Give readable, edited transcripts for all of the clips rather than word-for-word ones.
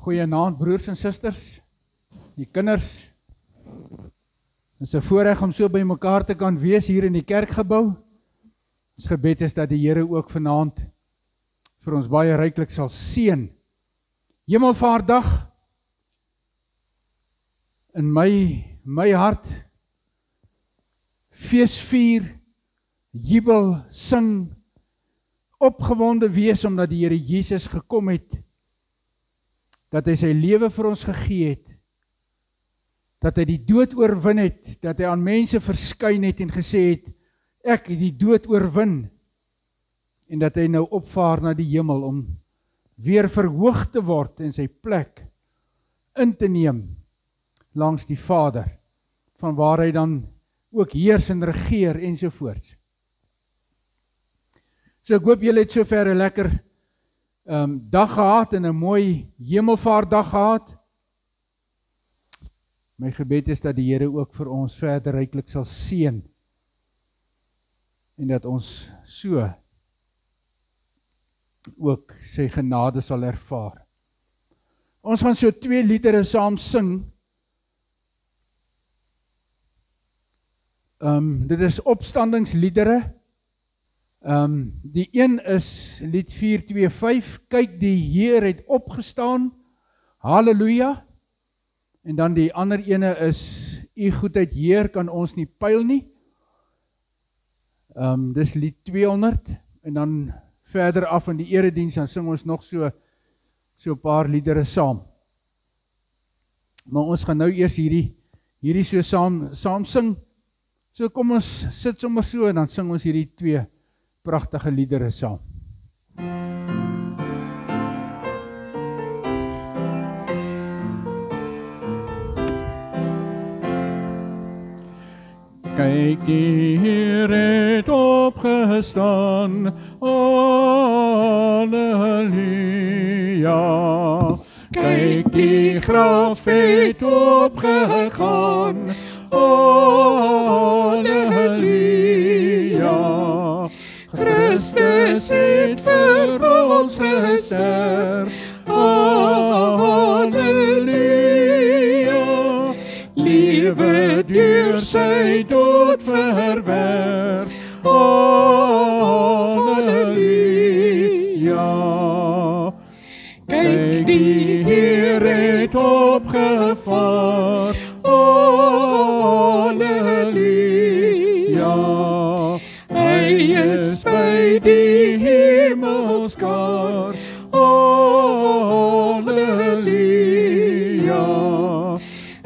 Goeienaand broers en susters, die kinders. Het is 'n voorreg om so by mekaar te kan wees hier in die kerkgebou. Ons gebed is dat die Here ook vanaand vir ons baie ryklik sal seën. Hemelvaartdag in my hart feesvier, jubel, sing, opgewonde wees omdat die Here Jesus gekom het, dat hy sy lewe vir ons gegee het, dat hy die dood oorwin het, dat hy aan mense verskyn het en gesê het, ek het die dood oorwin, en dat hy nou opvaar na die hemel om weer verhoog te word en sy plek in te neem langs die Vader, van waar hy dan ook heers en regeer ensovoorts. So ek hoop julle het sover 'n lekker dag gehad en 'n mooi hemelvaartdag gehad. My gebed is dat die Here ook vir ons verder ryklik sal seën en dat ons so ook sy genade sal ervaar. Ons gaan so 2 liedere saam sing. Dit is opstandingsliedere. Die een is lied 425, kyk die Heer het opgestaan, halleluja, en dan die ander ene is, u goedheid Heer kan ons nie pyl nie, dis lied 200, en dan verder af in die erediens, dan sing ons nog so 'n paar liedere saam. Maar ons gaan nou eers hierdie so saam sing, so kom ons sit sommer so, en dan sing ons hierdie 2 pragtige liedere saam. Kyk, die Heer het opgestaan, halleluja. Kyk, die graf het opgegaan, halleluja. Christus het vir ons gesterf, halleluja. Lewe deur sy dood verwerf, halleluja. Kyk, die Heer het opgevaar, halleluja. Hy is by die hemelskaar, halleluja.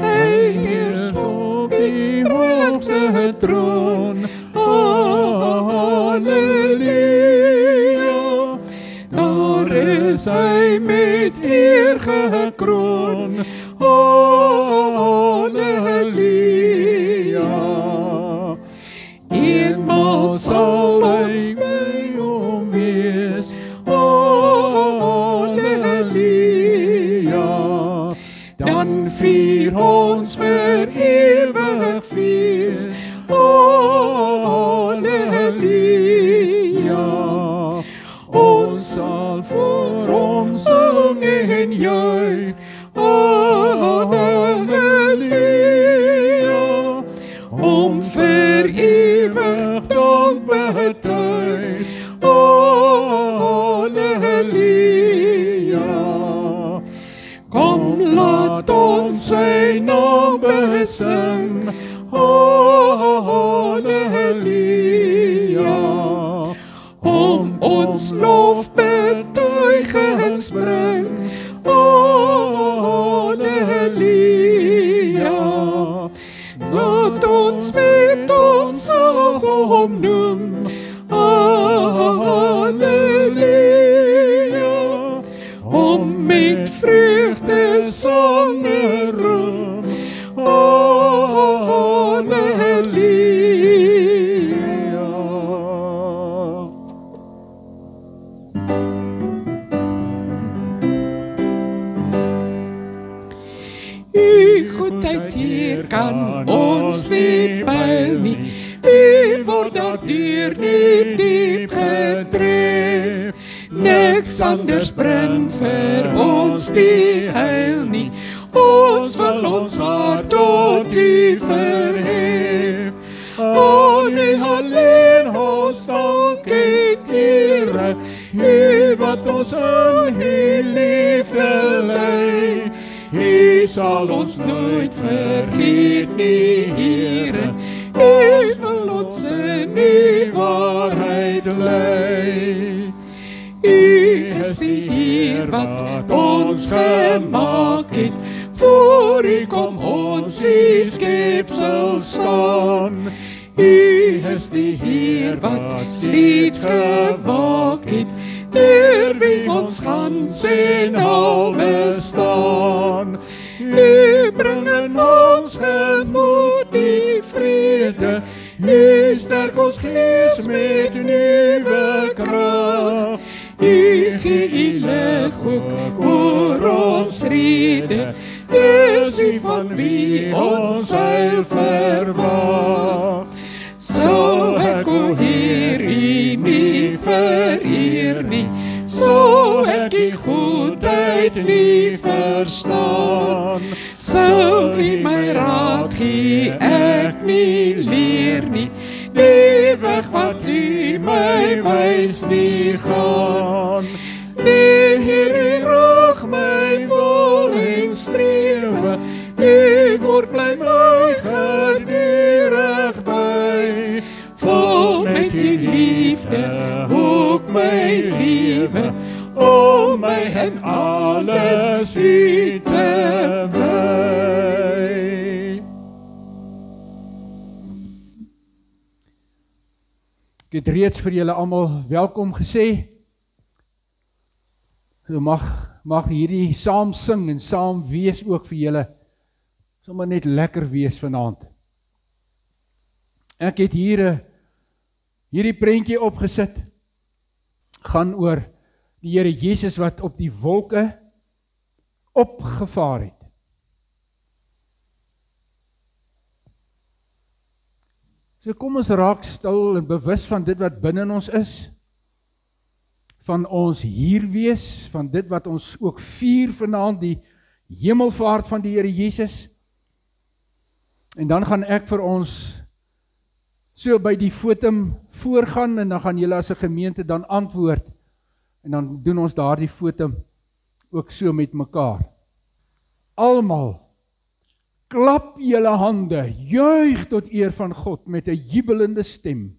Hy is op die hoogste troon, halleluja. Daar is hy met eer gekroon, halleluja. Eenmaal sal ons by hom wees, halleluja. Dan vier ons vir ewig fees, halleluja. Ons sal voor hom sing en juich, halleluja. Om vir ewig dank betuig, halleluja. Kom, laat ons sy naam besing, halleluja. Om ons lofbetuigings bring, halleluja. Laat ons met ons sag hom noem, halleluja. Om met vreugde sange roem, halleluja. U goedheid Heer kan ons nie pyl nie, u word daardeur nie diep getref. niks anders bring vir ons die heil nie. Ons wil ons hart tot U verhef. Aan U alleen ons dank en ere, U wat ons in U liefde lei. U sal ons nooit vergeet nie, Here. U wil ons in U waarheid lei. U is die Heer wat ons gemaak het, voor U kom ons U skepsel staan. U is die Heer wat steeds gewaak het, deur wie ons gans en al bestaan. U bring in ons gemoed die vrede, U sterk ons gees met nuwe krag. U gee U lig ook oor ons rede, dis U van wie ons heil verwag. So ek o Heer U nie vereer nie, so ek die goedheid nie verstaan. Sou U my raad gee, ek nie leer nie, die weg wat U my wys nie gaan. Nee, Heer, U raag my wil en strewe, U woord bly my gedurig by. Vol met U liefde, ook my lewe, om my en alles U te wy. Ek het reeds vir julle almal welkom gesê. So mag hierdie saam sing en saam wees ook vir julle sommer net lekker wees vanaand. Ek het hierdie prentjie opgesit, gaan oor die Here Jesus wat op die wolke opgevaar het. So kom ons raak stil en bewus van dit wat binne ons is, van ons hier wees, van dit wat ons ook vier vanaand, die hemelvaart van die Here Jesus. En dan gaan ek vir ons so by die fotum voorgaan, en dan gaan julle as 'n gemeente dan antwoord, en dan doen ons daardie fotum ook so met mekaar. Almal, klap julle hande, juig tot eer van God met 'n jubelende stem,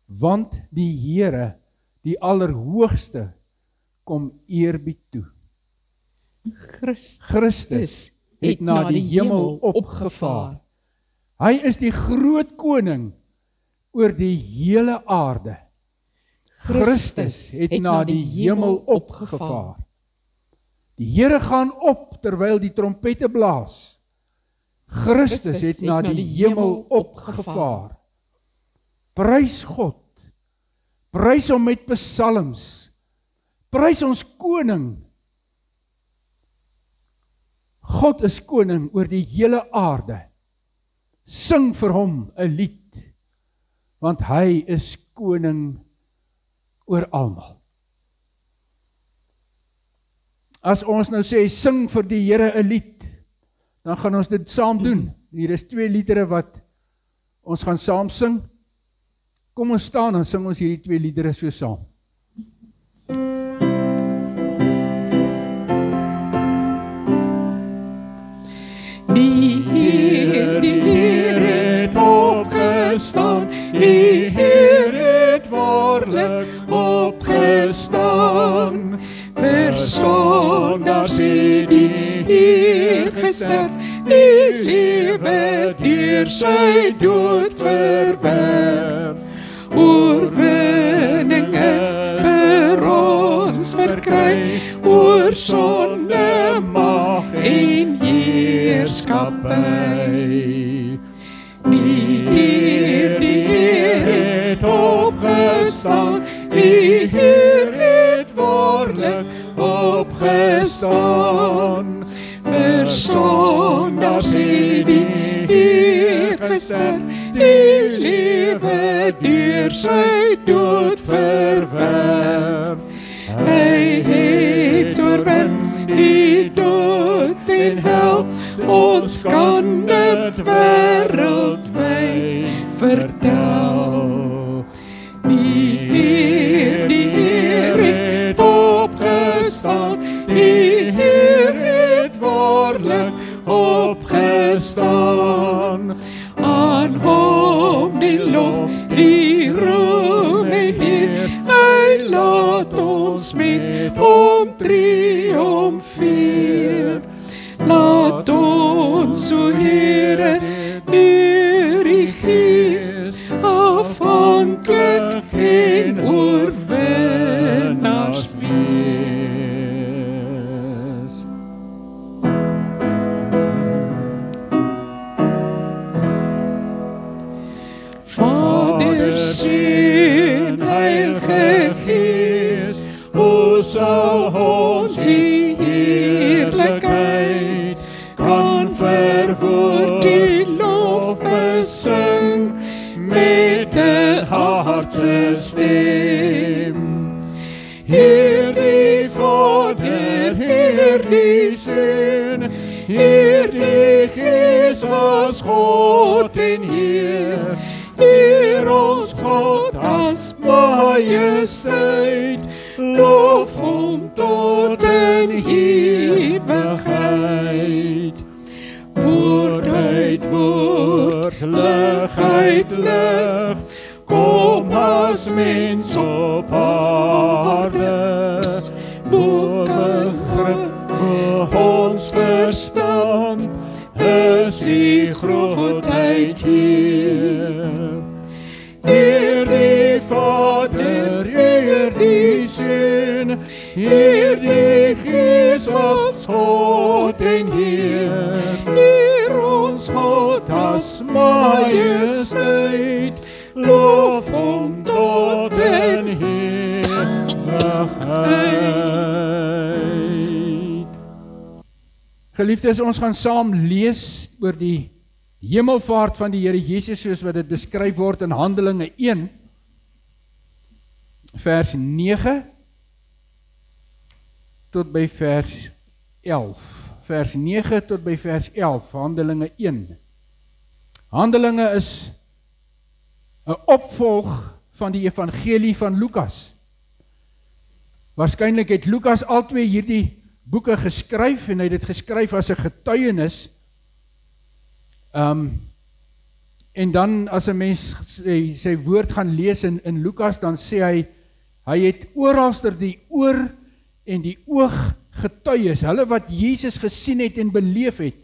want die Here, die Allerhoogste, kom eerbied toe. Christus het na die hemel opgevaar. Hy is die groot koning oor die hele aarde. Christus het na die hemel opgevaar. Die Here gaan op terwyl die trompette blaas. Christus het na die hemel opgevaar. Prys God. Prys hom met psalms. Prys ons koning. God is koning oor die hele aarde. Sing vir hom 'n lied, want hy is koning oor almal. As ons nou sê, sing vir die Here 'n lied, dan gaan ons dit saam doen. Hier is 2 liedere wat ons gaan saam sing. Kom ons staan, dan sing ons hierdie 2 liedere so saam. Die Heer het opgestaan, die Heer het waarlik opgestaan. Vir sondaars het die Heer gesterf, die lewe deur sy dood verwerf. Oorwinning is vir ons verkry, oor sonde, mag en heerskappy. Die Heer het opgestaan, die Heer het waarlik opgestaan. Vir sondaars het die Heer gesterf, die lewe deur sy dood verwerf. oorwin die dood en hel, ons kan dit wêreldwyd vertel. Die Heer het opgestaan, die Heer het waarlik opgestaan. Aan hom die lof, die roem en eer, hy laat ons met hom triomfeer. Laat ons, o Here, deur die Gees afhanklik en oorwinnaars wees. Vader, Seun, Heilige Gees, o sal ons die heerlikheid kan verwoord die lof besing met 'n hartse stem. Heer die Vader, Heer die Seun, Heer die Gees as God en Heer, Heer ons God as majesteit, lof hom tot in ewigheid. Woord uit woord, lig uit lig, kom as mens op aarde, bo begrip, bo ons verstand, is die grootheid hier. Heer die Vader, Heer die Seun, Heer die Gees as God en Heer, Heer ons God as majesteit, lof hom tot in ewigheid. Geliefdes, ons gaan saam lees oor die hemelvaart van die Here Jesus, soos wat dit beskryf word in Handelinge 1, vers 9 tot by vers 11. Vers 9 tot by vers 11, Handelinge 1. Handelinge is 'n opvolg van die evangelie van Lukas. Waarskynlik het Lukas albei hierdie boeke geskryf, en hy het dit geskryf as 'n getuienis. En dan as 'n mens sy woord gaan lees in Lukas, dan sê hy het oralster die oor en die oog getuies, hulle wat Jesus gesien het en beleef het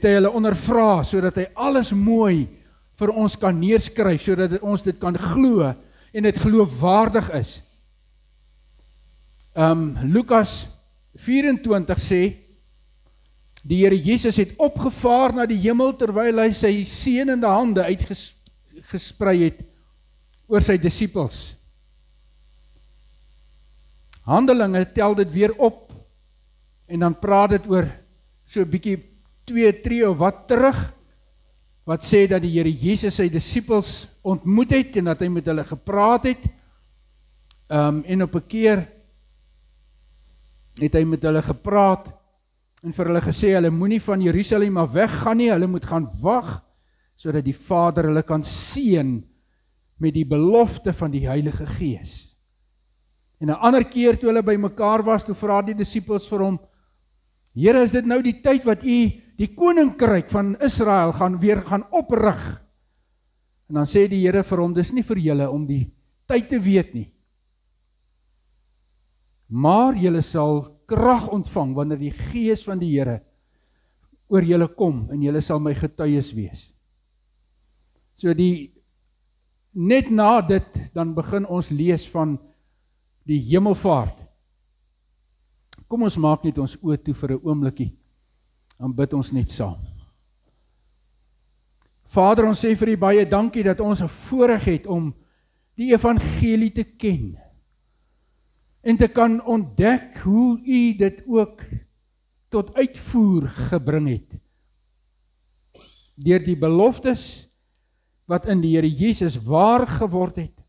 hy hulle ondervra, sodat hy alles mooi vir ons kan neerskryf, sodat ons dit kan glo en dit geloofwaardig is. Lukas 24 sê, die Here Jesus het opgevaar na die hemel, terwyl hy sy seënende hande uitgesprei het oor sy disippels. Handelinge tel dit weer op, en dan praat dit oor so 'n bietjie 2 tree of wat terug, wat sê dat die Here Jesus sy disippels ontmoet het, en dat hy met hulle gepraat het, en op 'n keer het hy met hulle gepraat, en vir hulle gesê, hulle moenie van Jerusalem af weggaan nie, hulle moet gaan wag, sodat die Vader hulle kan seën met die belofte van die Heilige Gees. En 'n ander keer toe hulle by mekaar was, toe vra die disippels vir hom, Here, is dit nou die tyd wat u die koninkryk van Israel weer gaan oprig? En dan sê die Here vir hom, dis nie vir julle om die tyd te weet nie, maar julle sal krag ontvang wanneer die Gees van die Here oor julle kom, en julle sal my getuies wees. So net na dit, dan begin ons lees van die hemelvaart. Kom ons maak net ons oë toe vir 'n oombliekie, dan bid ons net saam. Vader, ons sê vir U baie dankie dat ons 'n voorreg het om die evangelie te ken, en te kan ontdek hoe U dit ook tot uitvoer gebring het, deur die beloftes wat in die Here Jesus waar geword het,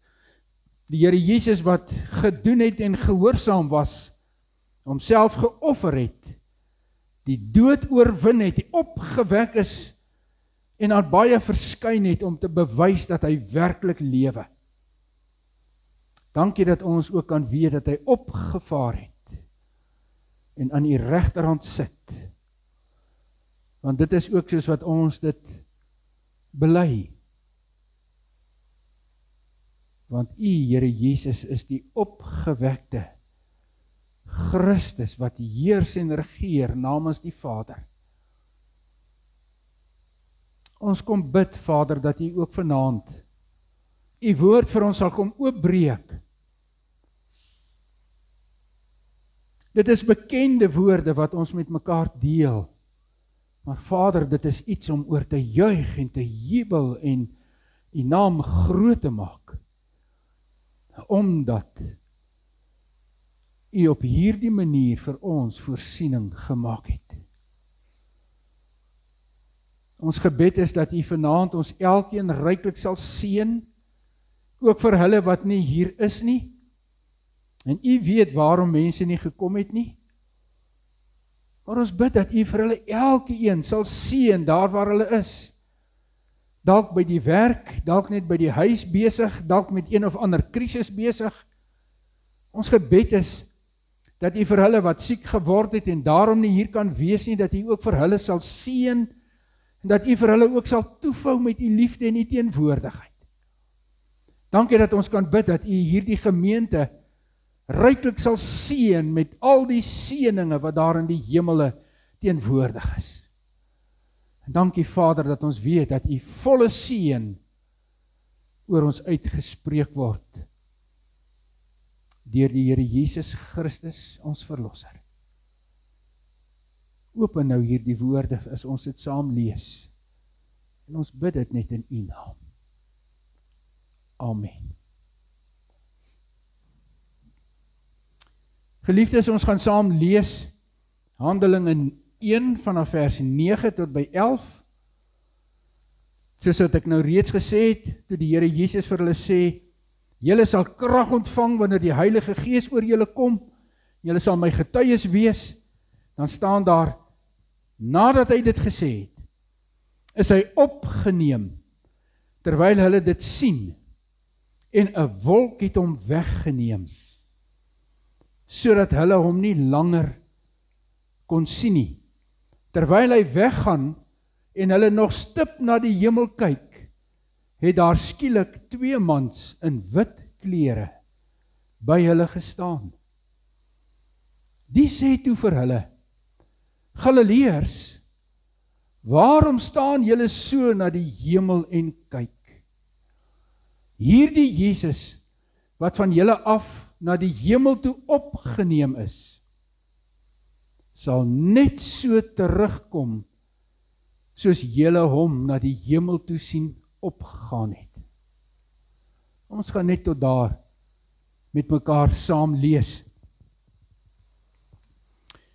die Here Jesus wat gedoen het en gehoorsaam was homself geoffer het, die dood oorwin het, die opgewek is en aan baie verskyn het om te bewys dat hy werklik lewe. Dankie dat ons ook kan weet dat hy opgevaar het en aan die regterhand sit. Want dit is ook soos wat ons dit bely. Want U, Here Jesus, is die opgewekte Christus wat heers en regeer namens die Vader. Ons kom bid, Vader, dat U ook vanaand U woord vir ons sal kom oopbreek. Dit is bekende woorde wat ons met mekaar deel. Maar Vader, dit is iets om oor te juig en te jubel en U naam groot te maak. Omdat U op hierdie manier vir ons voorsiening gemaak het. Ons gebed is dat U vanaand ons elkeen ryklik sal seën, ook vir hulle wat nie hier is nie. En U weet waarom mense nie gekom het nie. Maar ons bid dat U vir hulle elkeen sal seën daar waar hulle is. Dalk by die werk, dalk net by die huis besig, dalk met een of ander krisis besig. Ons gebed is dat U vir hulle wat siek geword het en daarom nie hier kan wees nie, dat U ook vir hulle sal seën en dat U vir hulle ook sal toevou met U liefde en U teenwoordigheid. Dankie dat ons kan bid dat U hierdie gemeente ryklik sal seën met al die seëninge wat daar in die hemele teenwoordig is. En dankie Vader dat ons weet dat U volle seën oor ons uitgespreek word deur die Here Jesus Christus, ons verlosser. Open nou hierdie woorde as ons dit saam lees. En ons bid dit net in U naam. Amen. Geliefdes, ons gaan saam lees Handelinge 1 vanaf vers 9 tot by 11. Soos wat ek nou reeds gesê het, toe die Here Jesus vir hulle sê, julle sal krag ontvang wanneer die Heilige Gees oor julle kom, julle sal my getuies wees, dan staan daar, nadat hy dit gesê het, is hy opgeneem, terwyl hulle dit sien, en 'n wolk het hom weggeneem, sodat hulle hom nie langer kon sien nie. Terwyl hy weggaan, en hulle nog stip na die hemel kyk, het daar skielik 2 mans in wit klere by hulle gestaan. Die sê toe vir hulle, Galileërs, waarom staan julle so na die hemel en kyk? Hierdie Jesus, wat van julle af na die hemel toe opgeneem is, sal net so terugkom, soos julle hom na die hemel toe sien opgegaan het. Ons gaan net tot daar met mekaar saam lees.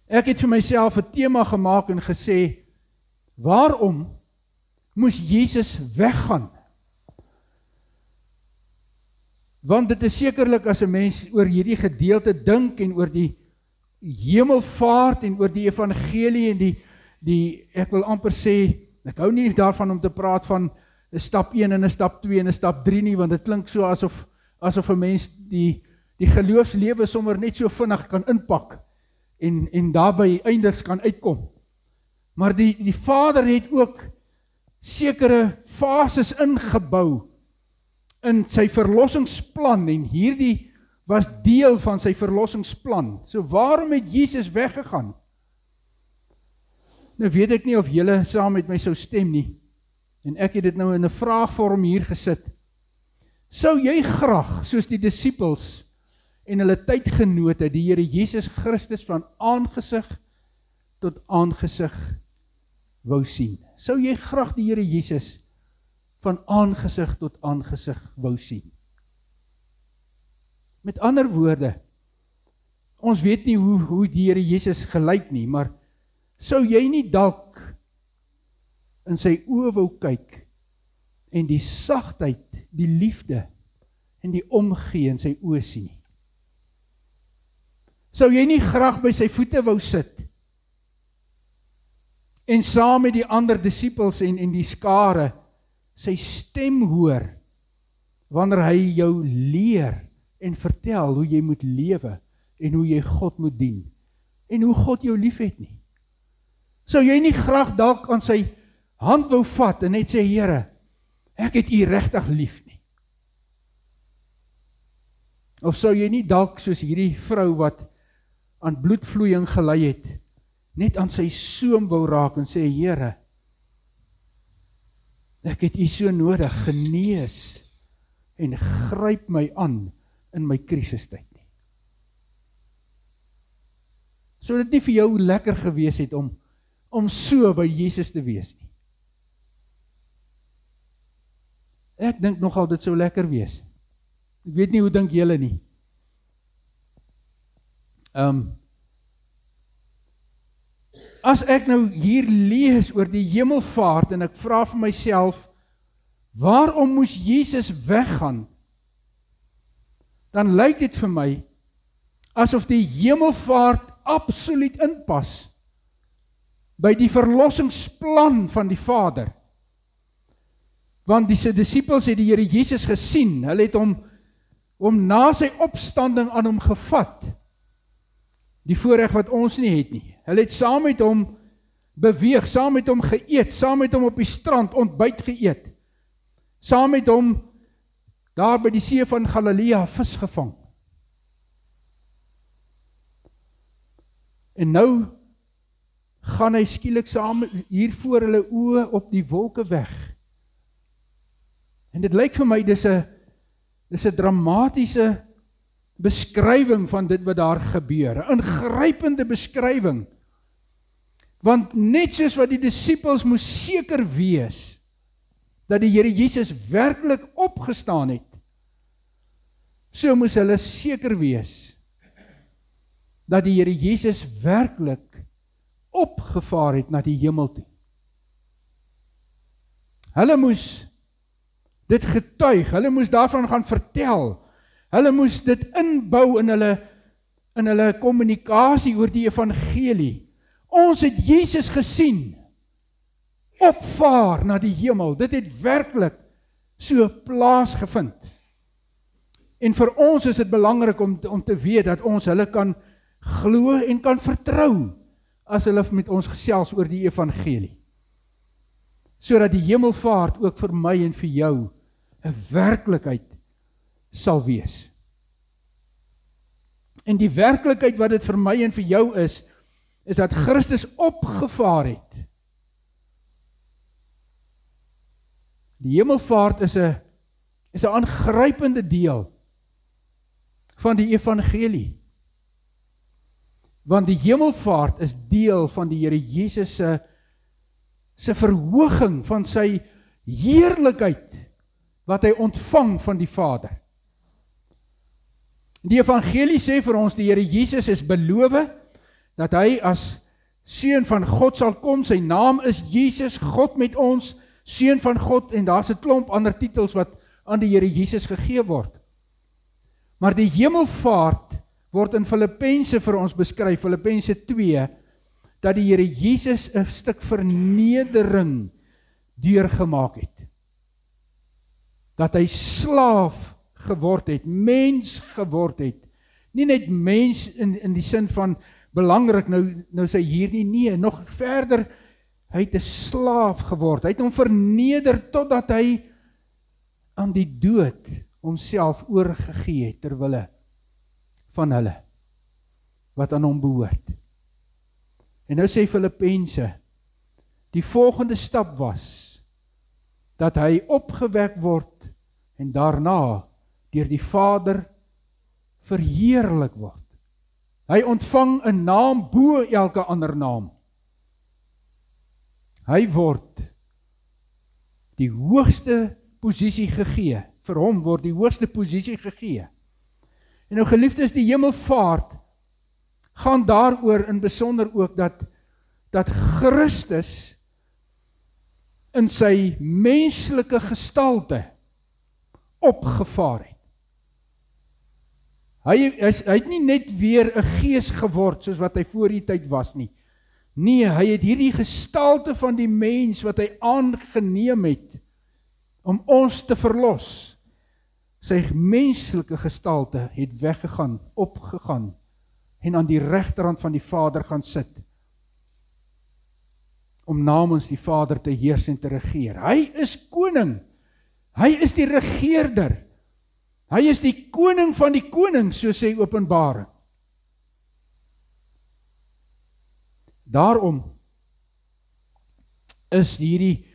Ek het vir myself 'n tema gemaak en gesê, waarom moes Jesus weggaan? Want dit is sekerlik as 'n mens oor hierdie gedeelte dink en oor die hemelvaart en oor die evangelie en die ek wil amper sê, ek hou nie daarvan om te praat van 'n stap 1 en 'n stap 2 en 'n stap 3 nie, want dit klink so asof 'n mens die geloofslewe sommer net so vinnig kan inpak en daarby eindigs kan uitkom. Maar die Vader het ook sekere fases ingebou in sy verlossingsplan en hierdie was deel van sy verlossingsplan. So waarom het Jesus weggegaan? Nou weet ek nie of julle saam met my sou stem nie. En ek het dit nou in 'n vraagvorm hier gesit. Sou jy graag, soos die disippels en hulle tydgenote, die Here Jesus Christus van aangesig tot aangesig wou sien? Sou jy graag die Here Jesus van aangesig tot aangesig wou sien? Met ander woorde, ons weet nie hoe die Here Jesus gelyk nie, maar sou jy nie dalk in sy oë wou kyk en die sagtheid, die liefde en die omgee in sy oë sien nie? Sou jy nie graag by sy voete wou sit en saam met die ander disippels en die skare sy stem hoor wanneer hy jou leer en vertel hoe jy moet lewe en hoe jy God moet dien en hoe God jou liefhet nie? Sou jy nie graag dalk aan sy hand wou vat en net sê, Here, ek het U regtig lief nie? Of sou jy nie dalk soos hierdie vrou wat aan bloedvloeiing gelei het, net aan sy soem wou raak en sê, Here, ek het U so nodig, genees en gryp my aan in my krisistyd nie. Sou dit nie vir jou lekker gewees het om so by Jesus te wees nie? Ek dink nogal dit sou lekker wees. Ek weet nie hoe dink julle nie. As ek nou hier lees oor die hemelvaart en ek vra vir myself, waarom moes Jesus weggaan? Dan lyk dit vir my asof die hemelvaart absoluut inpas by die verlossingsplan van die Vader. Want die sy disippels het die Here Jesus gesien, hulle het hom na sy opstanding aan hom gevat, die voorreg wat ons nie het nie. Hulle het saam met hom beweeg, saam met hom geëet, saam met hom op die strand ontbyt geëet, saam met hom daar by die see van Galilea vis gevang. En nou gaan hy skielik saam hier voor hulle oë op die wolke weg. En dit lyk vir my dis 'n dramatiese beskrywing van dit wat daar gebeur, 'n ingrypende beskrywing. Want net soos wat die disippels moes seker wees dat die Here Jesus werklik opgestaan het, so moes hulle seker wees dat die Here Jesus werklik opgevaar het na die hemel toe. Hulle moes dit getuig, hulle moes daarvan gaan vertel, hulle moes dit inbou in hulle kommunikasie oor die evangelie. Ons het Jesus gesien, opvaar na die hemel, dit het werklik so plaasgevind. En vir ons is dit belangrik om te weet dat ons hulle kan glo en kan vertrou, as hulle met ons gesels oor die evangelie. Sodat die hemelvaart ook vir my en vir jou 'n werklikheid sal wees. En die werklikheid wat dit vir my en vir jou is dat Christus opgevaar het. Die hemelvaart is 'n aangrypende deel van die evangelie. Want die hemelvaart is deel van die Here Jesus se verhoging van sy heerlikheid wat hy ontvang van die Vader. Die evangelie sê vir ons die Here Jesus is beloof dat hy as seun van God sal kom. Sy naam is Jesus, God met ons, seun van God, en daar's 'n klomp ander titels wat aan die Here Jesus gegee word. Maar die hemelvaart word in Filippense vir ons beskryf, Filippense 2, dat die Here Jesus 'n stuk vernedering deurgemaak het. Dat hy slaaf geword het, mens geword het. Nie net mens in die sin van belangrik, nou sy hier nie, nee, nog verder, hy het 'n slaaf geword. Hy het hom verneder totdat hy aan die dood homself oorgegee het ter wille van hulle wat aan hom behoort. En nou sê Filippense, die volgende stap was dat hy opgewek word en daarna deur die Vader verheerlik word. Hy ontvang 'n naam bo elke ander naam. Hy word die hoogste posisie gegee. Vir hom word die hoogste posisie gegee. En nou geliefdes, die hemelvaart gaan daaroor in besonder ook dat Christus in sy menslike gestalte opgevaar het. Hy het nie net weer 'n gees geword soos wat hy voor die tyd was nie. Nee, hy het hierdie gestalte van die mens wat hy aangeneem het om ons te verlos. Sy menslike gestalte het weggegaan, opgegaan en aan die regterhand van die Vader gaan sit om namens die Vader te heers en te regeer. Hy is koning. Hy is die regeerder. Hy is die koning van die konings, so sê Openbaring. Daarom is hierdie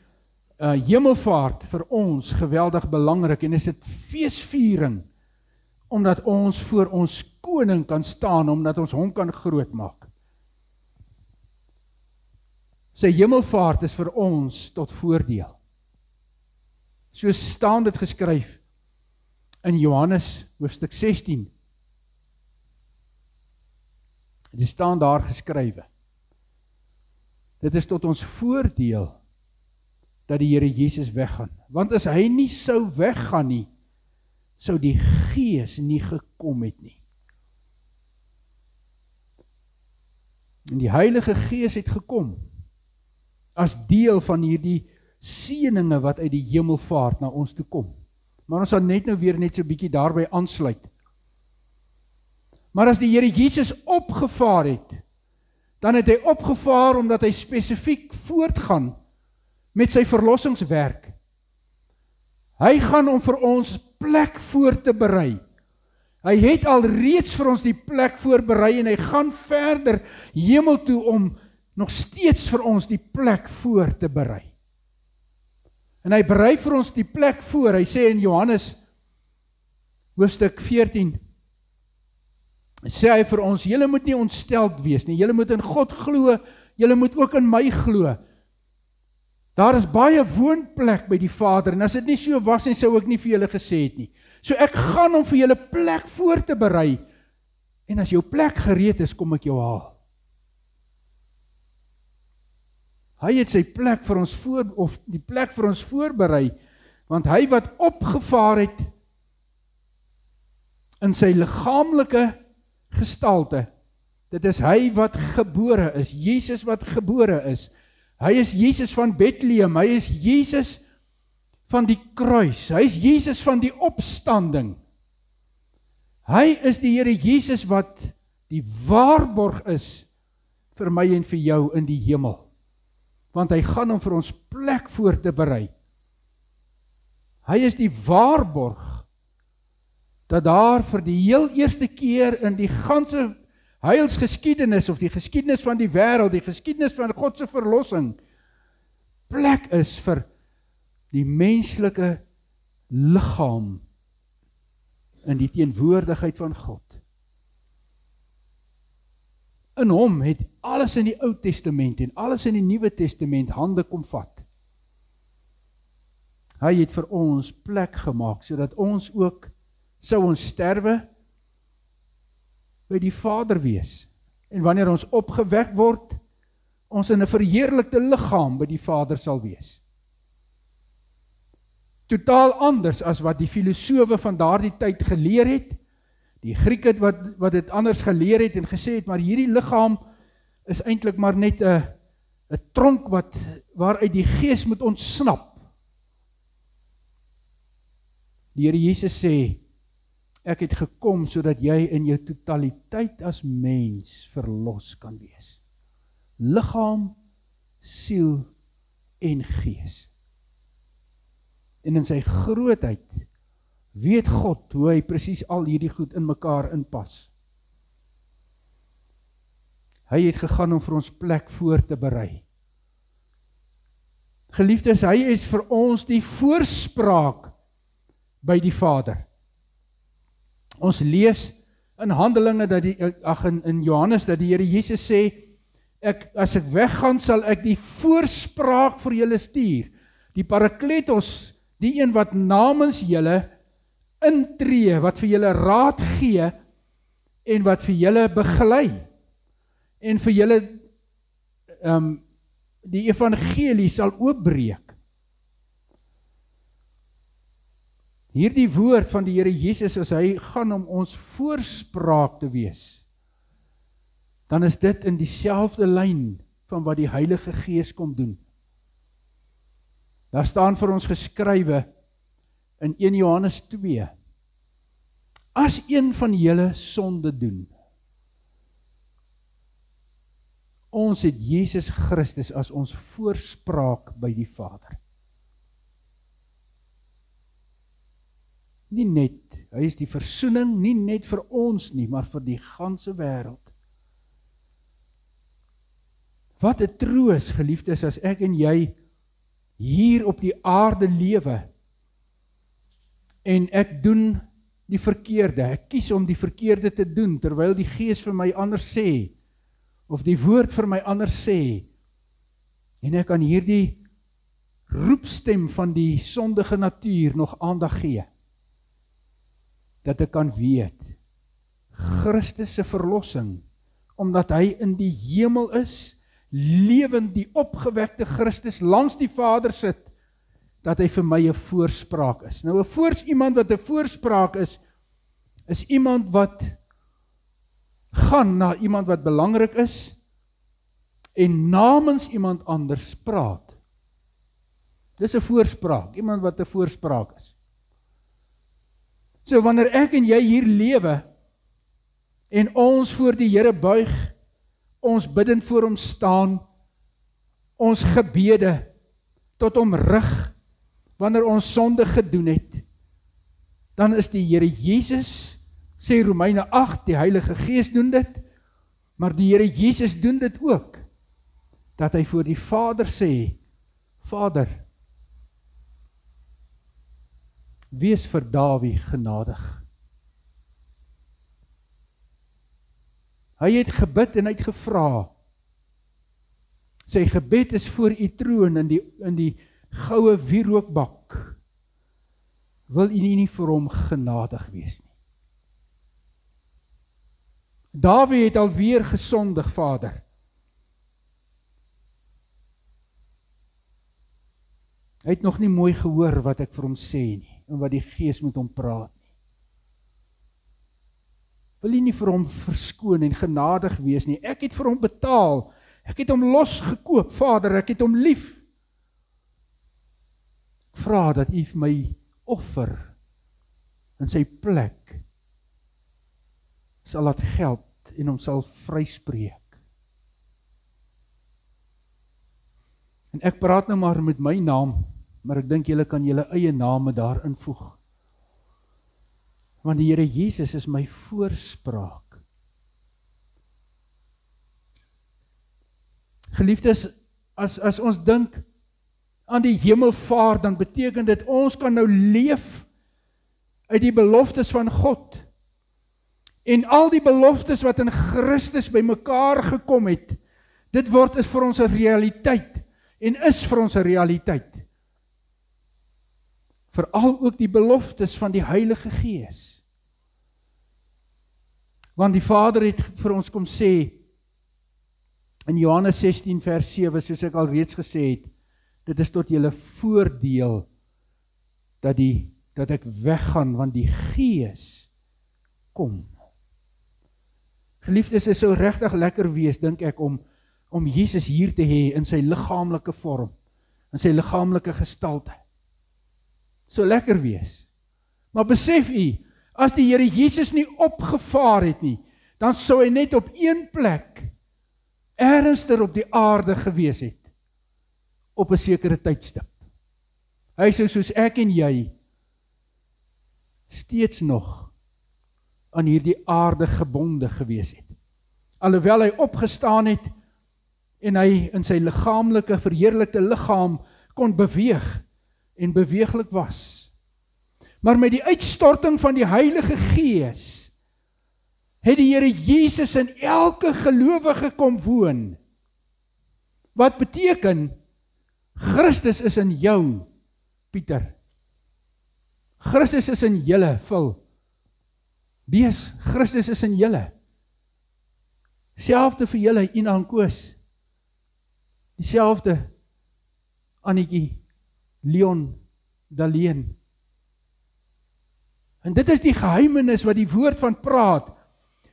hemelvaart vir ons geweldig belangrik en is dit feesviering, omdat ons voor ons koning kan staan, omdat ons hom kan grootmaak. Sy hemelvaart is vir ons tot voordeel. So staan dit geskryf in Johannes hoofstuk 16. Dit staan daar geskrywe. Dit is tot ons voordeel dat die Here Jesus weggaan. Want as hy nie sou weggaan nie, sou die Gees nie gekom het nie. En die Heilige Gees het gekom as deel van hierdie seëninge wat uit die hemelvaart na ons toe kom. Maar ons sal net nou weer net so 'n bietjie daarby aansluit. Maar as die Here Jesus opgevaar het, dan het hy opgevaar omdat hy spesifiek voortgaan met sy verlossingswerk. Hy gaan om vir ons plek voor te berei. Hy het al reeds vir ons die plek voorberei en hy gaan verder hemel toe om nog steeds vir ons die plek voor te berei. En hy berei vir ons die plek voor. Hy sê in Johannes hoofstuk 14, sê hy vir ons, julle moet nie ontsteld wees nie, julle moet in God glo, julle moet ook in my glo. Daar is baie woonplek by die Vader, en as dit nie so was nie, sou ek nie vir julle gesê het nie. So ek gaan om vir julle plek voor te berei, en as jou plek gereed is, kom ek jou haal. Hy het sy plek vir ons die plek vir ons voorberei, want hy wat opgevaar het in sy liggaamlike gestalte, dit is hy wat gebore is, Jesus wat gebore is. Hy is Jesus van Bethlehem, hy is Jesus van die kruis, hy is Jesus van die opstanding. Hy is die Here Jesus wat die waarborg is vir my en vir jou in die hemel. Want hy gaan om vir ons plek voor te berei. Hy is die waarborg dat daar vir die heel eerste keer in die ganse heilsgeskiedenis of die geskiedenis van die wêreld, die geskiedenis van God se verlossing, plek is vir die menslike liggaam in die teenwoordigheid van God. In hom het alles in die Ou Testament en alles in die Nuwe Testament hande kom vat. Hy het vir ons plek gemaak, sodat ons ook, sou ons sterwe, by die Vader wees. En wanneer ons opgewek word, ons in 'n verheerlikte liggaam by die Vader sal wees. Totaal anders as wat die filosowe van daardie tyd geleer het. Die Grieke wat dit anders geleer het en gesê het, maar hierdie liggaam is eintlik maar net 'n tronk waaruit die Gees moet ontsnap. Die Here Jesus sê, ek het gekom sodat jy in jou totaliteit as mens verlos kan wees. Liggaam, siel en gees. En in sy grootheid weet God hoe hy presies al hierdie goed in mekaar inpas. Hy het gegaan om vir ons plek voor te berei. Geliefdes, hy is vir ons die voorspraak by die Vader. Ons lees in Handelinge in Johannes dat die Here Jesus sê, as ek weggaan sal ek die voorspraak vir julle stuur, die Parakletos, die een wat namens julle intree, wat vir julle raad gee en wat vir julle begelei en vir julle die evangelie sal oopbreek. Hierdie woord van die Here Jesus, as hy gaan om ons voorspraak te wees, dan is dit in dieselfde lyn van wat die Heilige Gees kom doen. Daar staan vir ons geskrywe in 1 Johannes 2, as een van julle sonde doen, ons het Jesus Christus as ons voorspraak by die Vader. Nie net, hy is die versoening, nie net vir ons nie, maar vir die ganse wêreld. Wat 'n troos, geliefdes, as ek en jy hier op die aarde lewe, en ek doen die verkeerde, ek kies om die verkeerde te doen, terwyl die Gees vir my anders sê, of die woord vir my anders sê, en ek kan hierdie roepstem van die sondige natuur nog aandag gee, dat ek kan weet, Christus se verlossing, omdat hy in die hemel is, lewend die opgewekte Christus langs die Vader sit, dat hy vir my 'n voorspraak is. Nou iemand wat 'n voorspraak is iemand wat gaan na iemand wat belangrik is, en namens iemand anders praat. Dis 'n voorspraak, iemand wat 'n voorspraak is. So wanneer ek en jy hier lewe, en ons voor die Here buig, ons bidend voor hom staan, ons gebede tot hom rig, wanneer ons sonde gedoen het, dan is die Here Jesus, sê Romeine 8, die Heilige Gees doen dit, maar die Here Jesus doen dit ook, dat hy voor die Vader sê, Vader, wees vir Dawie genadig. Hy het gebid en hy het gevra. Sy gebed is voor u troon in die goue wierookbak. Wil u nie vir hom genadig wees nie? Dawie het alweer gesondig, Vader. Hy het nog nie mooi gehoor wat ek vir hom sê nie, en wat die Gees met hom praat nie. Wil jy nie vir hom verskoon en genadig wees nie? Ek het vir hom betaal, ek het hom losgekoop, Vader, ek het hom lief. Ek vra dat u vir my offer in sy plek sal laat geld en hom sal vryspreek. En ek praat nou maar met my naam, maar ek dink julle kan julle eie name daar invoeg. Want die Here Jesus is my voorspraak. Geliefdes, as ons dink aan die hemelvaart, dan beteken dit ons kan nou leef uit die beloftes van God. En al die beloftes wat in Christus by mekaar gekom het, dit is vir ons 'n realiteit en is vir ons 'n realiteit. Veral ook die beloftes van die Heilige Gees. Want die Vader het vir ons kom sê, in Johannes 16 vers 7, soos ek al reeds gesê het, dit is tot julle voordeel, dat ek weggaan, want die Gees kom. Geliefdes, is so regtig lekker wees, dink ek, om Jesus hier te hê in sy liggaamlike vorm, in sy liggaamlike gestalte. So lekker wees. Maar besef u, as die Here Jesus nie opgevaar het nie, dan sou hy net op een plek ernstig op die aarde gewees het, op 'n sekere tydstip. Hy sou soos ek en jy steeds nog aan hierdie aarde gebonde gewees het. Alhoewel hy opgestaan het en hy in sy liggaamlike verheerlikte liggaam kon beweeg en beweeglik was. Maar met die uitstorting van die Heilige Gees het die Here Jesus in elke gelowige kom woon. Wat beteken, Christus is in jou, Pieter. Christus is in julle, Phil. Wees, Christus is in julle. Selfde vir julle, Ina en Koos. Dieselfde, Annetjie, Leon, Daleen. En dit is die geheimenis wat die woord van praat,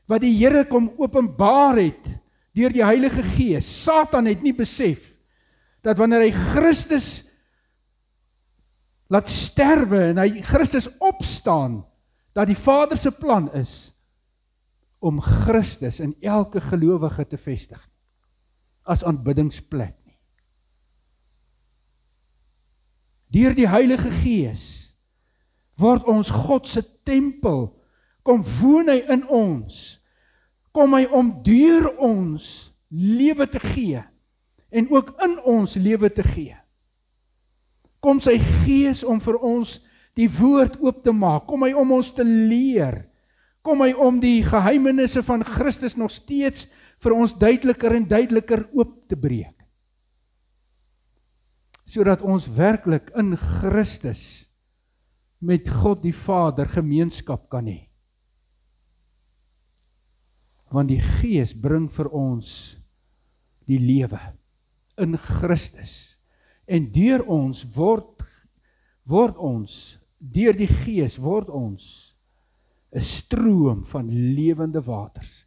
wat die Here kom openbaar het, deur die Heilige Gees. Satan het nie besef, dat wanneer hy Christus laat sterwe, en hy Christus opstaan, dat die Vader se plan is, om Christus in elke gelowige te vestig, as aanbiddingsplek nie. Deur die Heilige Gees, word ons God se tempel, kom woon hy in ons, kom hy om deur ons lewe te gee, en ook in ons lewe te gee. Kom sy Gees om vir ons die woord oop te maak, kom hy om ons te leer, kom hy om die geheimenisse van Christus nog steeds vir ons duideliker en duideliker oop te breek. Sodat ons werklik in Christus met God die Vader gemeenskap kan hê. Want die Gees bring vir ons die lewe in Christus. En deur ons word ons, deur die Gees word ons 'n stroom van lewende waters.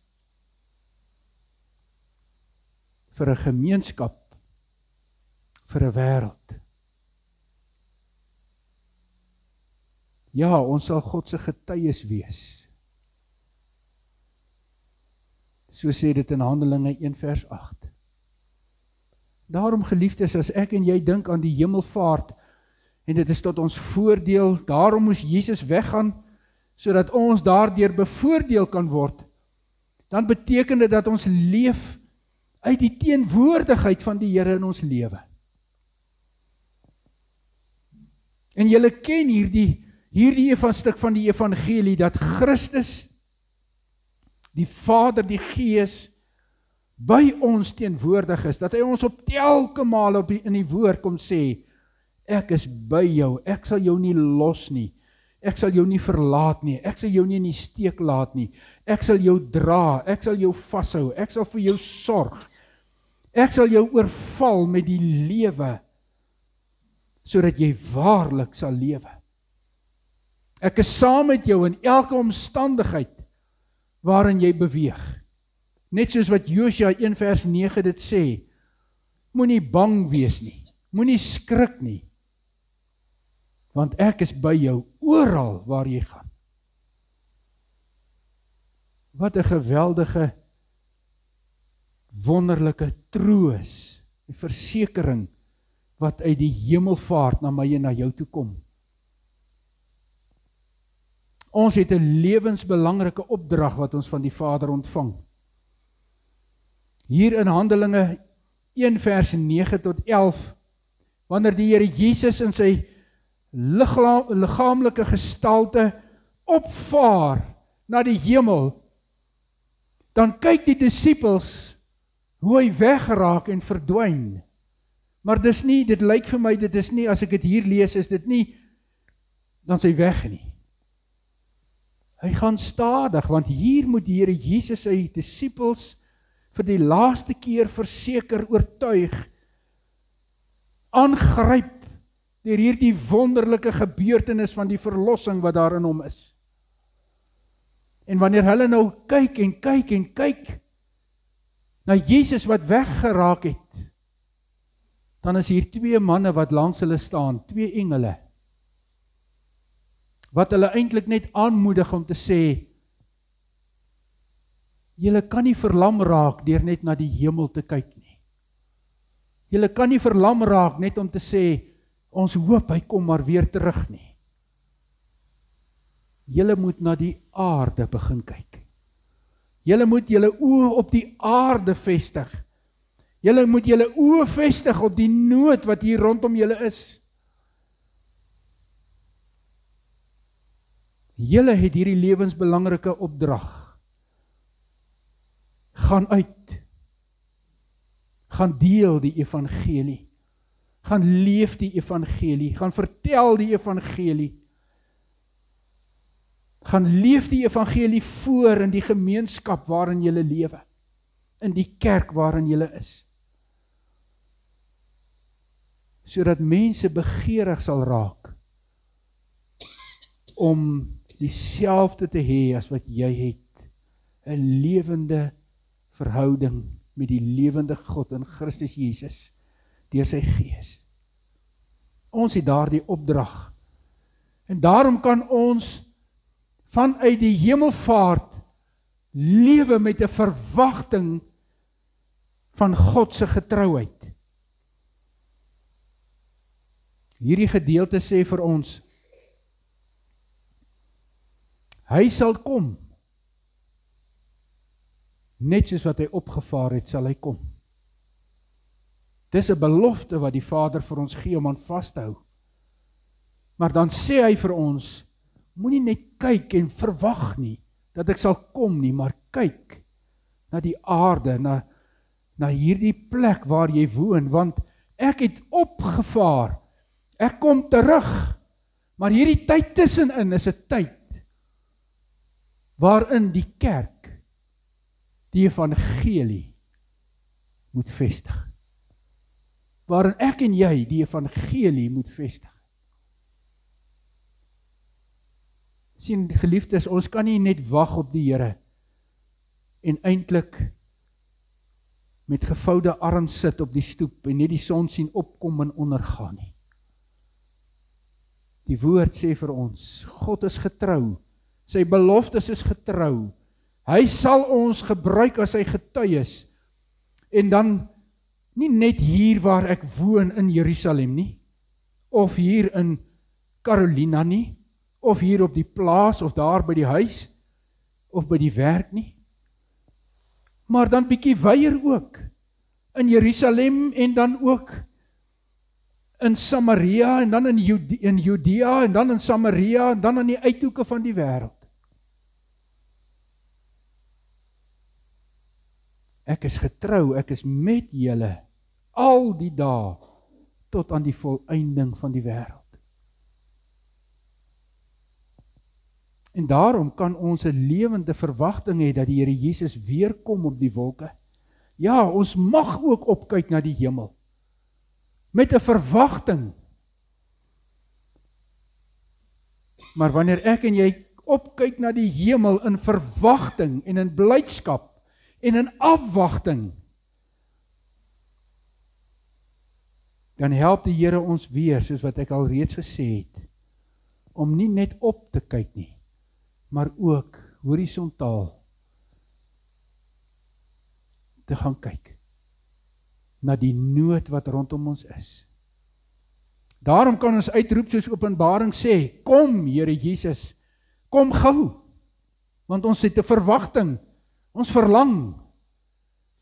Vir 'n gemeenskap, vir 'n wêreld. Ja, ons sal God se getuies wees. So sê dit in Handelinge 1 vers 8. Daarom, geliefdes, as ek en jy dink aan die hemelvaart, en dit is tot ons voordeel, daarom moes Jesus weggaan, sodat ons daardeur bevoordeel kan word, dan beteken dit dat ons leef uit die teenwoordigheid van die Here in ons lewe. En julle ken hierdie stuk van die evangelie, dat Christus, die Vader, die Gees, by ons teenwoordig is, dat hy ons op telke male in die woord kom sê, ek is by jou, ek sal jou nie los nie, ek sal jou nie verlaat nie, ek sal jou nie in die steek laat nie, ek sal jou dra, ek sal jou vashou, ek sal vir jou sorg, ek sal jou oorval met die lewe, sodat jy waarlik sal lewe. Ek is saam met jou in elke omstandigheid waarin jy beweeg. Net soos wat Josua 1 vers 9 dit sê, moenie bang wees nie, moenie skrik nie, want ek is by jou oral waar jy gaan. Wat 'n geweldige, wonderlike troos, die versekering, wat uit die hemelvaart na my en na jou toe kom. Ons het 'n lewensbelangrike opdrag wat ons van die Vader ontvang. Hier in Handelinge 1 vers 9 tot 11, wanneer die Here Jesus in sy liggaamlike gestalte opvaar na die hemel, dan kyk die disippels hoe hy weggeraak en verdwyn. Maar dit lyk vir my, dit is nie, as ek dit hier lees, is dit nie, dan sy weg nie. Hy gaan stadig, want hier moet die Here Jesus sy disippels vir die laaste keer verseker, oortuig, aangryp deur hierdie wonderlike gebeurtenis van die verlossing wat daar in hom is. En wanneer hulle nou kyk en kyk en kyk na Jesus wat weggeraak het, dan is hier 2 manne wat langs hulle staan, 2 engele, wat hulle eintlik net aanmoedig om te sê, julle kan nie verlam raak deur net na die hemel te kyk nie. Julle kan nie verlam raak net om te sê, ons hoop hy kom maar weer terug nie. Julle moet na die aarde begin kyk. Julle moet julle oë op die aarde vestig. Julle moet julle oë vestig op die nood wat hier rondom julle is. Julle het hierdie lewensbelangrike opdrag. Gaan uit. Gaan deel die evangelie. Gaan leef die evangelie. Gaan vertel die evangelie. Gaan leef die evangelie voor in die gemeenskap waarin julle lewe. In die kerk waarin julle is. Sodat mense begeerig sal raak om dieselfde te hê as wat jy het. 'n lewende verhouding met die lewende God in Christus Jesus deur sy Gees. Ons het daardie opdrag. En daarom kan ons vanuit die hemelvaart lewe met 'n verwagting van God se getrouheid. Hierdie gedeelte sê vir ons, hy sal kom. Net soos wat hy opgevaar het, sal hy kom. Dis 'n belofte wat die Vader vir ons gee om aan vas te hou. Maar dan sê hy vir ons, moenie net kyk en verwag nie, dat ek sal kom nie, maar kyk na die aarde, na hierdie plek waar jy woon, want ek het opgevaar, ek kom terug, maar hierdie tyd tussenin is 'n tyd, waarin die kerk, die evangelie, moet vestig. Waarin ek en jy die evangelie moet vestig. Sien, geliefdes, ons kan nie net wag op die Here en eintlik met gevoude arms sit op die stoep en net die son sien opkom en ondergaan nie. Die woord sê vir ons, God is getrou, sy beloftes is getrou, hy sal ons gebruik as sy getuies, en dan nie net hier waar ek woon in Jerusalem nie, of hier in Carolina nie, of hier op die plaas, of daar by die huis, of by die werk nie, maar dan bietjie weier ook, in Jerusalem en dan ook in Samaria, en dan in Judea, en dan in Samaria, en dan aan die uithoeke van die wêreld. Ek is getrou, ek is met julle, al die dae, tot aan die volëinding van die wêreld. En daarom kan ons 'n lewende verwagting hê dat die Here Jesus weer kom op die wolke. Ja, ons mag ook opkyk na die hemel, met 'n verwagting. Maar wanneer ek en jy opkyk na die hemel in verwagting en in blydskap en in afwagting, dan help die Here ons weer, soos wat ek al reeds gesê het, om nie net op te kyk nie, maar ook horisontaal te gaan kyk na die nood wat rondom ons is. Daarom kan ons uitroep soos Openbaring sê, kom Here Jesus, kom gou, want ons het 'n verwagting, ons verlang,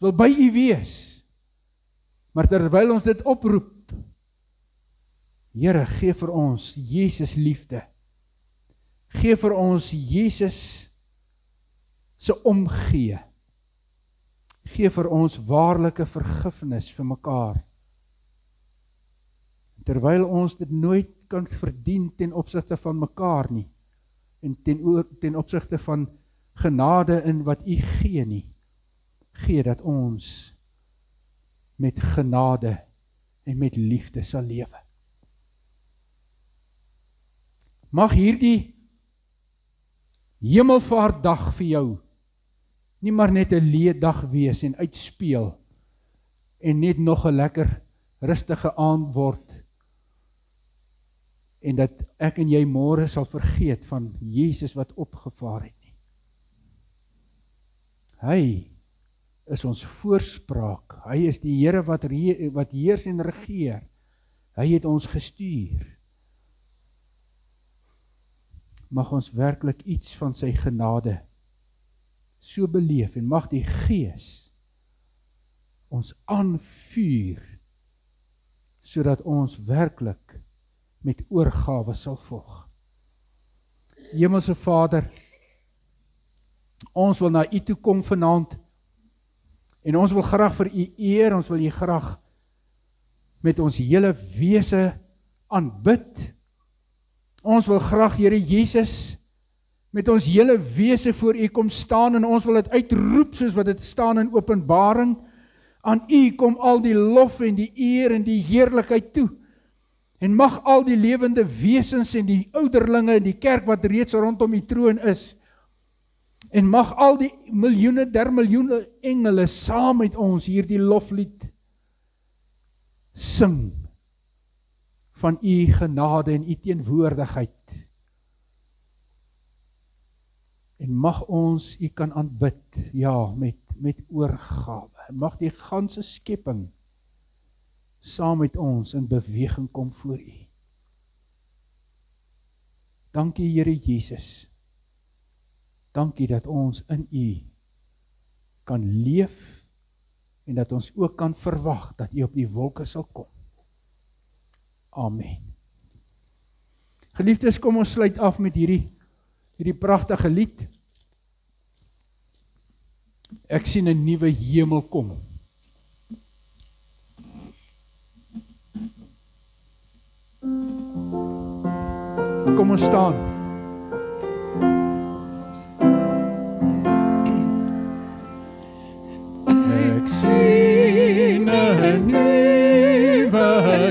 wil by U wees. Maar terwyl ons dit oproep, Here, gee vir ons Jesus liefde, gee vir ons Jesus se omgee, gee vir ons waarlike vergifnis vir mekaar. Terwyl ons dit nooit kan verdien ten opsigte van mekaar nie, en ten opsigte van genade in wat U gee nie, gee dat ons met genade en met liefde sal lewe. Mag hierdie hemelvaartdag vir jou nie maar net 'n leedag wees en uitspeel en net nog 'n lekker rustige aand word en dat ek en jy môre sal vergeet van Jesus wat opgevaar het nie. Hy is ons voorspraak. Hy is die Here wat heers en regeer. Hy het ons gestuur. Mag ons werklik iets van sy genade so beleef en mag die Gees ons aanvuur sodat ons werklik met oorgawe sal volg. Hemelse Vader, ons wil na U toe kom vanaand en ons wil graag vir U eer, ons wil U graag met ons hele wese aanbid. Ons wil graag, Here Jesus, met ons hele wese voor U kom staan en ons wil dit uitroep soos wat dit staan in Openbaring. Aan U kom al die lof en die eer en die heerlikheid toe. En mag al die lewende wesens en die ouderlinge in die kerk wat reeds rondom die troon is, en mag al die miljoene der miljoene engele saam met ons hierdie loflied sing van u genade en u teenwoordigheid. En mag ons u kan aanbid, ja, met oorgawe. Mag die ganse skepping saam met ons in beweging kom voor u. Dankie Here Jesus. Dankie dat ons in u kan leef en dat ons ook kan verwag dat u op die wolke sal kom. Amen. Geliefdes, kom ons sluit af met hierdie pragtige lied. Ek sien 'n nuwe hemel kom. Kom ons staan. Ek sien 'n nuwe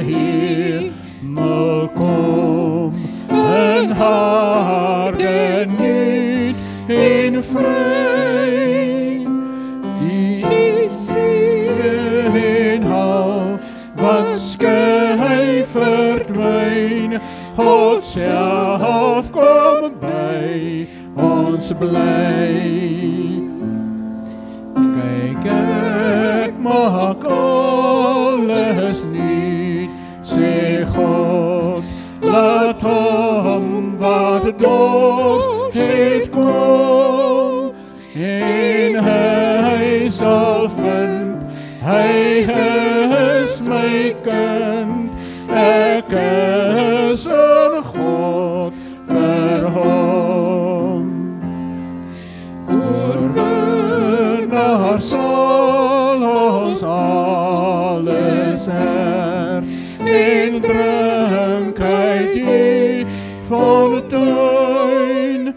hemel kom, 'n harde nuut en vry. Die see en al wat skei verdwyn, God self kom by ons bly. Kyk, ek maak alles nuut, sê God, laat hom wat dors het kom, en hy sal vind, hy is my kind, ek is een God vir hom. Oorwinnaar sal ons alles erf, en drink uit die fontein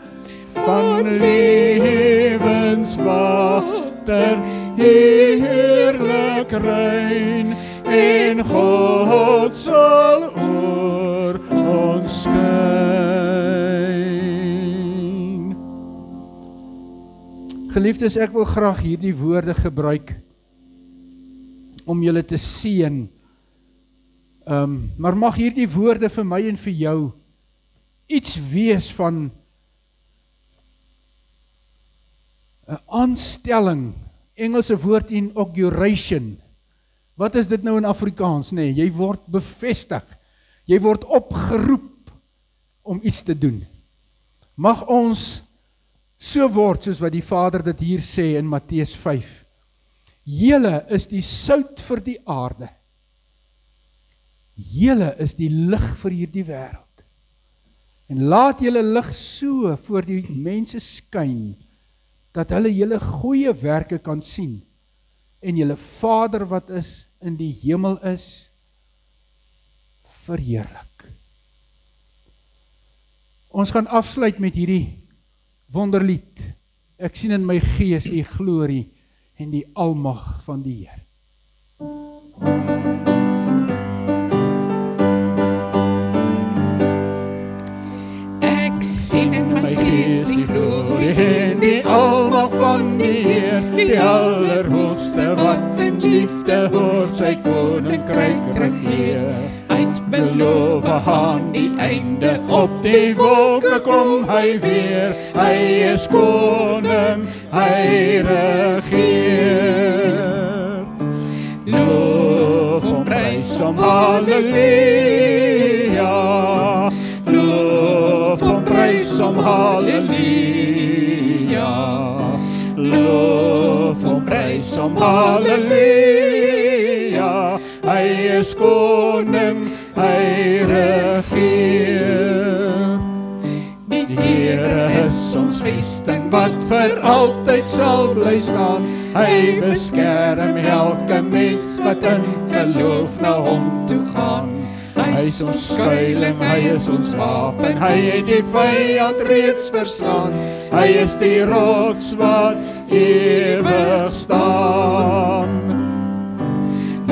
van lewenswater, heerlik rein, en God sal oor ons skyn. Geliefdes, ek wil graag hierdie woorde gebruik om julle te seën. Maar mag hierdie woorde vir my en vir jou iets wees van 'n aanstelling, Engelse woord inauguration. Wat is dit nou in Afrikaans? Nee, jy word bevestig. Jy word opgeroep om iets te doen. Mag ons so word soos wat die Vader dit hier sê in Matteus 5. Julle is die sout vir die aarde. Julle is die lig vir hierdie wêreld. En laat julle lig so voor die mense skyn, dat hulle julle goeie werke kan sien, en julle Vader wat is in die hemel is, verheerlik. Ons gaan afsluit met hierdie wonderlied. Ek sien in my gees die glorie en die almag van die Heer. Ek sien in my gees die glorie en die almag van die Heer, die Allerhoogste wat in liefde oor sy koninkryk regeer. Uit beloof aan die einde, op die wolke kom hy weer. Hy is koning, hy regeer. Loof hom, prys hom, halleluja. Loof hom, prys hom, halleluja. Loof hom, prys hom, halleluja. Hy is koning, hy regeer. Die Here is ons vesting wat vir altyd sal bly staan. Hy beskerm elke mens wat in geloof na hom toe gaan. Hy is ons skuiling, hy is ons wapen, hy het die vyand reeds verslaan. Hy is die rots wat ewig staan.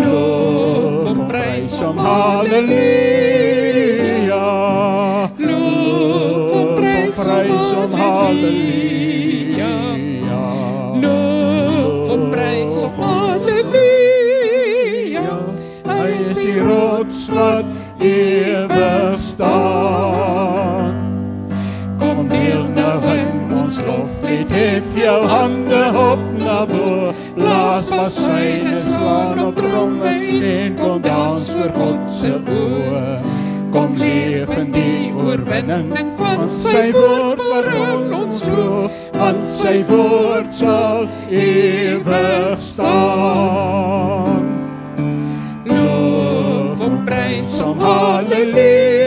Loof hom, prys hom, halleluja. halleluja. Loof hom, prys hom, halleluja. Hy is die rots wat ewig staan. Kom deel nou in ons loflied, hef jou hande op na bo, blaas bassyne, slaan op tromme en kom dans voor God se oë. Kom leef in die oorwinning van sy woord waarin ons glo, want sy woord sal ewig staan. Loof hom, prys hom, halleluja.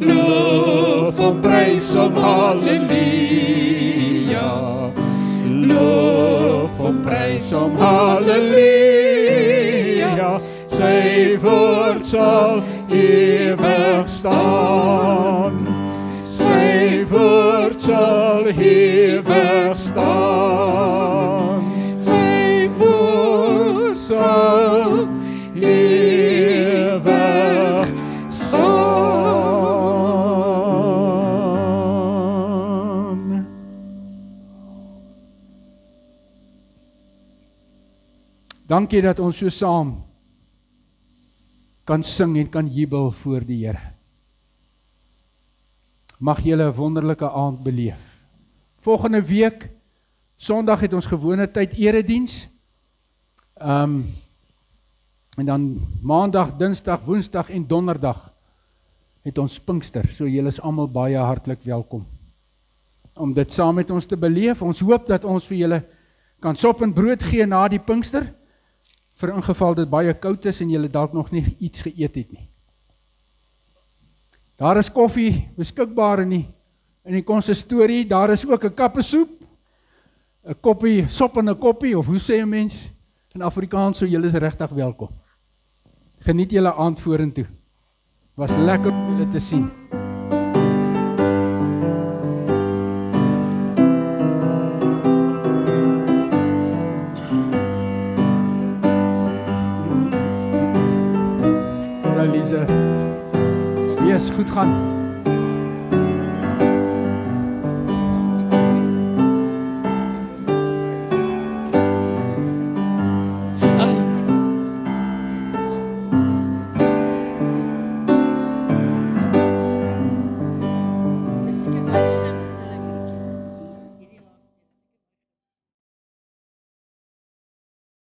Loof hom, prys hom, halleluja. Loof hom, prys hom, halleluja. Sy woord sal ewig staan. Sy woord sal ewig staan. Sy woord sal ewig staan. Dankie dat ons so saam kan sing en kan jubel voor die Here. Mag julle 'n wonderlike aand beleef. Volgende week, Sondag het ons gewone tyd erediens. En dan Maandag, Dinsdag, Woensdag en Donderdag het ons Pinkster. So julle is almal baie hartlik welkom om dit saam met ons te beleef. Ons hoop dat ons vir julle kan sop en brood gee na die Pinkster, vir ingeval dit baie koud is en julle dalk nog nie iets geëet het nie. Daar is koffie beskikbaar in die konsistorie, daar is ook 'n kappesoep, 'n koppie sop en 'n koppie, of hoe sê 'n mens in Afrikaans, so julle is regtig welkom. Geniet julle aand vorentoe. Was lekker om julle te sien. Lise, yes, goed gaan.